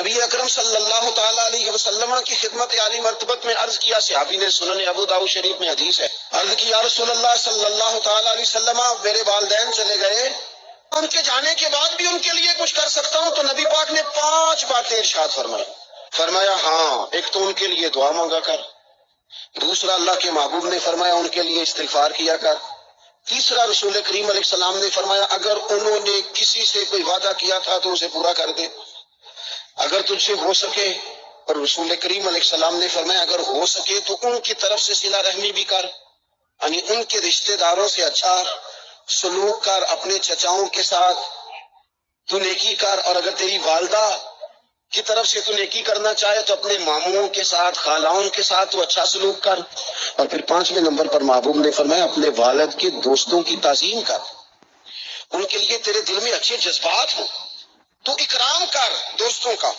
نبی اکرم صلی اللہ تعالیٰ علیہ وسلم کی خدمت عالی مرتبت میں عرض کیا، صحابی نے سنن ابو داؤد شریف میں حدیث ہے، عرض کی یا رسول اللہ صلی اللہ تعالیٰ علیہ وسلم میرے والدین چلے گئے، ان کے جانے کے بعد بھی ان کے لیے کچھ کر سکتا ہوں؟ تو نبی پاک نے 5 باتیں ارشاد فرمایا ہاں، ایک تو ان کے لیے دعا مانگا کر، دوسرا اللہ کے محبوب نے فرمایا ان کے لیے استغفار کیا کر، تیسرا رسول کریم علیہ السلام نے فرمایا اگر انہوں نے کسی سے کوئی وعدہ کیا تھا تو اسے پورا کر دے، اگر تجھ سے ہو سکے، اور رسول کریم علیہ السلام نے فرمایا اگر ہو سکے تو ان کی طرف سے صلہ رحمی بھی کر، یعنی ان کے رشتہ داروں سے اچھا سلوک کر، اپنے چچاؤں کے ساتھ تو نیکی کر، اور اگر تیری والدہ کی طرف سے تو نیکی کرنا چاہے تو اپنے ماموں کے ساتھ، خالاؤں کے ساتھ تو اچھا سلوک کر، اور پھر 5ویں نمبر پر محبوب نے فرمایا اپنے والد کے دوستوں کی تعظیم کر، ان کے لیے تیرے دل میں اچھے جذبات ہوں، تو اکرام کر دوستوں کا،